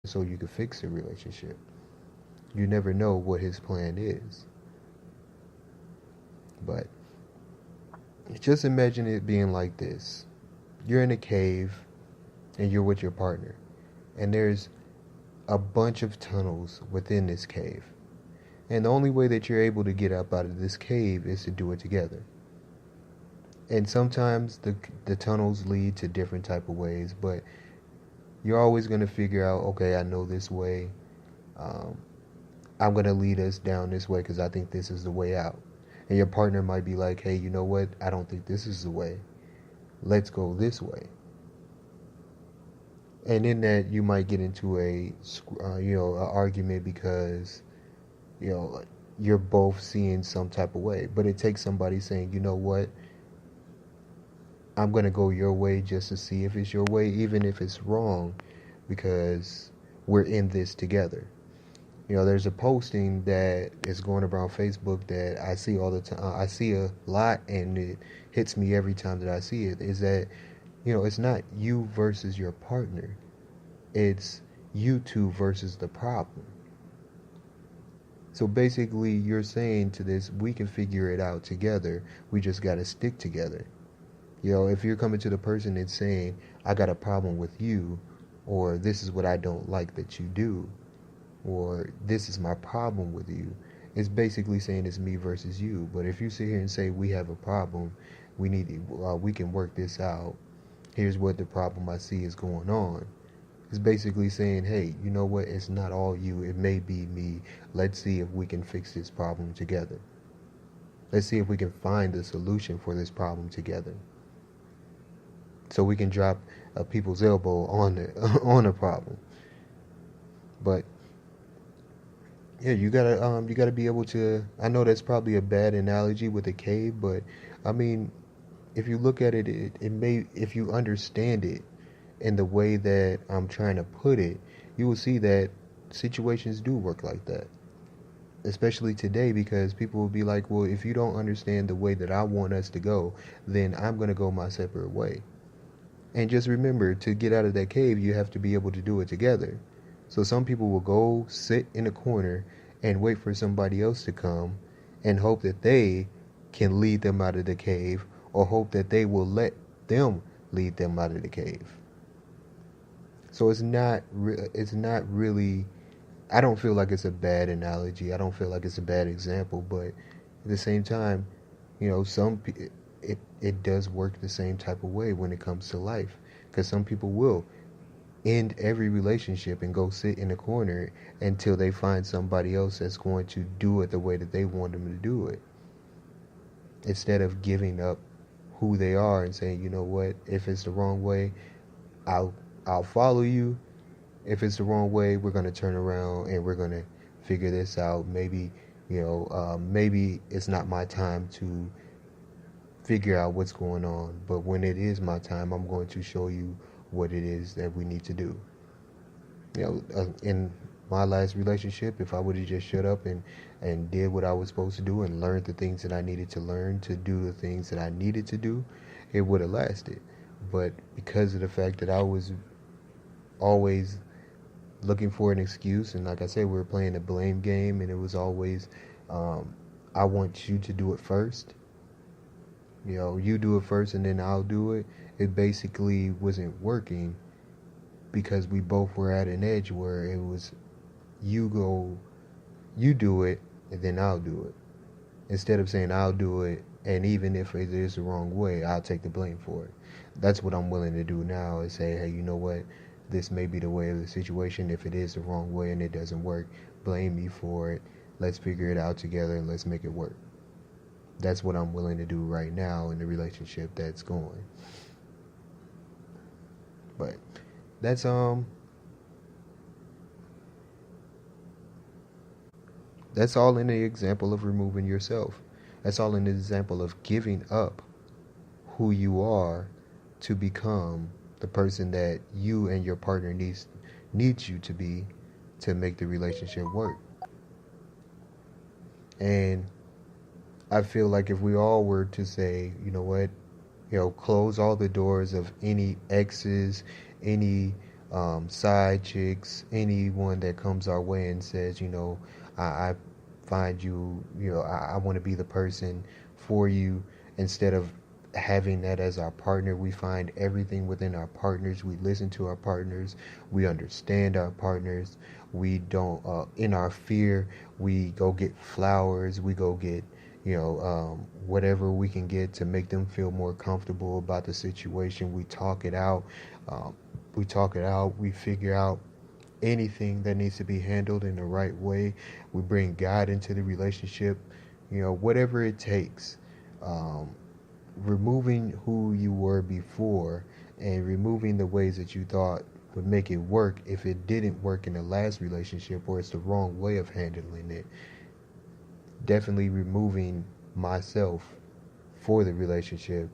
so you can fix the relationship. You never know what his plan is. But just imagine it being like this. You're in a cave and you're with your partner, and there's a bunch of tunnels within this cave. And the only way that you're able to get up out of this cave is to do it together. And sometimes the tunnels lead to different type of ways, but you're always going to figure out, okay, I know this way. Um, I'm going to lead us down this way because I think this is the way out. And your partner might be like, hey, you know what? I don't think this is the way. Let's go this way. And in that, you might get into an argument because, you know, you're both seeing some type of way. But it takes somebody saying, you know what? I'm going to go your way just to see if it's your way, even if it's wrong, because we're in this together. There's a posting that is going around Facebook that I see all the time. I see a lot, and it hits me every time that I see it. Is that, it's not you versus your partner. It's you two versus the problem. So basically, you're saying to this, we can figure it out together. We just got to stick together. If you're coming to the person and saying, I got a problem with you, or this is what I don't like that you do, or this is my problem with you, it's basically saying it's me versus you. But if you sit here and say we have a problem, we can work this out. Here's what the problem I see is going on. It's basically saying, hey, you know what? It's not all you. It may be me. Let's see if we can fix this problem together. Let's see if we can find the solution for this problem together. So we can drop people's elbow on the on a problem. But yeah, you gotta be able to. I know that's probably a bad analogy with a cave, but I mean, if you look at it, it may, if you understand it in the way that I'm trying to put it, you will see that situations do work like that. Especially today, because people will be like, well, if you don't understand the way that I want us to go, then I'm gonna go my separate way. And just remember, to get out of that cave, you have to be able to do it together. So some people will go sit in a corner and wait for somebody else to come and hope that they can lead them out of the cave, or hope that they will let them lead them out of the cave. So it's not really, I don't feel like it's a bad analogy. I don't feel like it's a bad example, but at the same time, it does work the same type of way when it comes to life, because some people will end every relationship and go sit in a corner until they find somebody else that's going to do it the way that they want them to do it, instead of giving up who they are and saying, you know what, if it's the wrong way, I'll I'll follow you. If it's the wrong way, we're going to turn around and we're going to figure this out. Maybe, maybe it's not my time to figure out what's going on, but when it is my time, I'm going to show you what it is that we need to do. In my last relationship, if I would have just shut up and did what I was supposed to do and learned the things that I needed to learn to do the things that I needed to do, it would have lasted. But because of the fact that I was always looking for an excuse, and like I said, we were playing a blame game, and it was always, I want you to do it first. You do it first and then I'll do it. It basically wasn't working, because we both were at an edge where it was, you do it, and then I'll do it. Instead of saying I'll do it, and even if it is the wrong way, I'll take the blame for it. That's what I'm willing to do now, is say, hey, you know what? This may be the way of the situation. If it is the wrong way and it doesn't work, blame me for it. Let's figure it out together and let's make it work. That's what I'm willing to do right now in the relationship that's going. But that's all in the example of removing yourself. That's all in the example of giving up who you are to become the person that you and your partner needs you to be, to make the relationship work. And I feel like if we all were to say, you know what, close all the doors of any exes, any side chicks, anyone that comes our way and says, I find you, I want to be the person for you. Instead of having that as our partner, we find everything within our partners. We listen to our partners. We understand our partners. We don't, in our fear, we go get flowers. We go get, whatever we can get to make them feel more comfortable about the situation. We talk it out. Um, we talk it out. We figure out anything that needs to be handled in the right way. We bring God into the relationship, whatever it takes. Um, Removing who you were before and removing the ways that you thought would make it work if it didn't work in the last relationship or it's the wrong way of handling it. Definitely removing myself for the relationship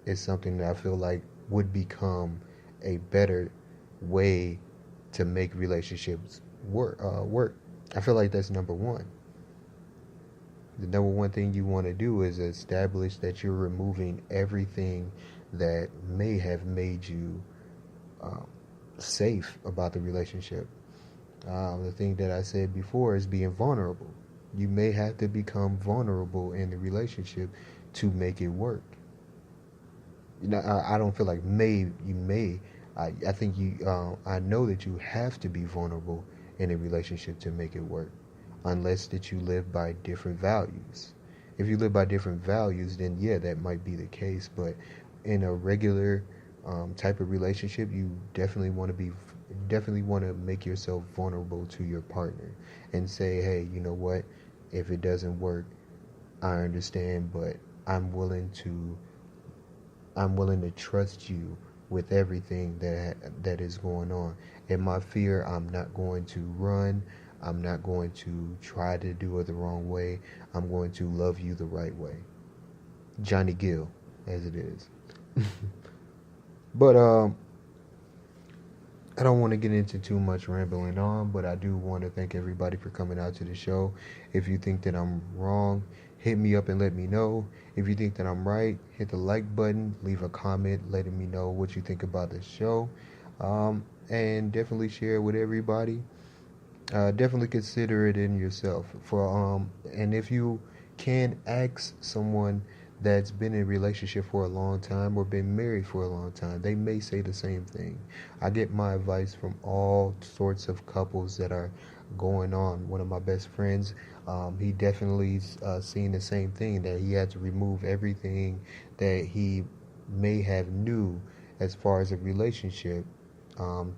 is something that I feel like would become a better way to make relationships work. I feel like that's number one. The number one thing you want to do is establish that you're removing everything that may have made you um, safe about the relationship. The thing that I said before is being vulnerable. You may have to become vulnerable in the relationship to make it work. I don't feel like you may. I think I know that you have to be vulnerable in a relationship to make it work, unless that you live by different values. If you live by different values, then yeah, that might be the case. But in a regular type of relationship, you definitely want to make yourself vulnerable to your partner and say, hey, you know what? If it doesn't work, I understand, but I'm willing to I'm willing to trust you with everything that is going on. In my fear, I'm not going to run. I'm not going to try to do it the wrong way. I'm going to love you the right way. Johnny Gill, as it is. But I don't want to get into too much rambling on, but I do want to thank everybody for coming out to the show. If you think that I'm wrong, hit me up and let me know. If you think that I'm right, hit the like button, leave a comment letting me know what you think about the show, and definitely share it with everybody. Definitely consider it in yourself. And if you can ask someone that's been in a relationship for a long time or been married for a long time, they may say the same thing. I get my advice from all sorts of couples that are going on. One of my best friends, he definitely seen the same thing, that he had to remove everything that he may have knew as far as a relationship. Um,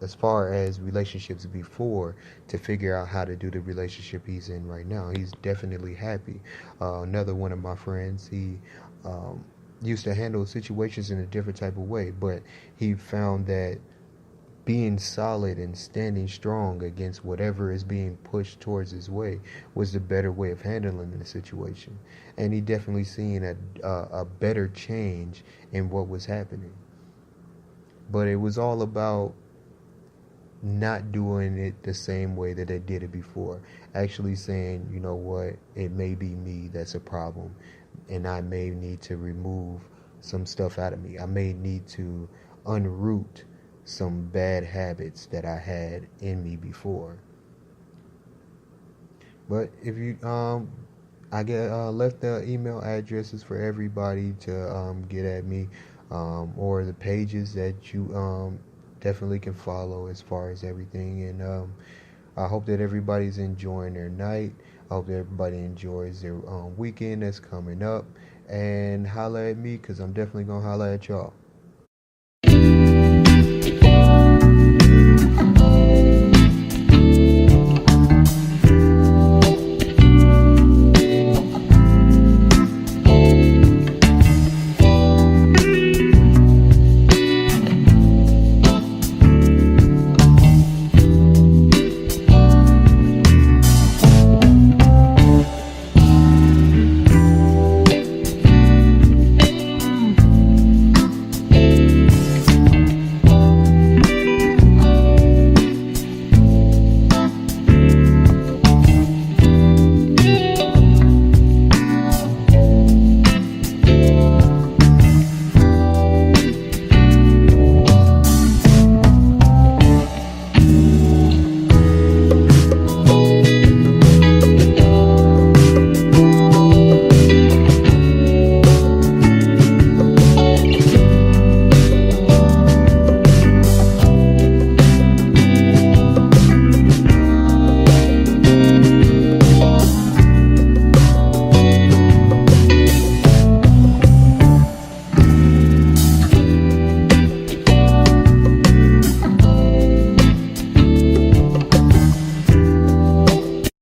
as far as relationships before, to figure out how to do the relationship he's in right now. He's definitely happy. Another one of my friends, he um, used to handle situations in a different type of way, but he found that being solid and standing strong against whatever is being pushed towards his way was the better way of handling the situation. And he definitely seen a better change in what was happening. But it was all about not doing it the same way that they did it before. Actually saying, you know what, it may be me that's a problem, and I may need to remove some stuff out of me. I may need to unroot some bad habits that I had in me before. But if you I get left the email addresses for everybody to get at me, or the pages that you definitely can follow as far as everything. And I hope that everybody's enjoying their night. I hope that everybody enjoys their weekend that's coming up. And holla at me, because I'm definitely going to holla at y'all.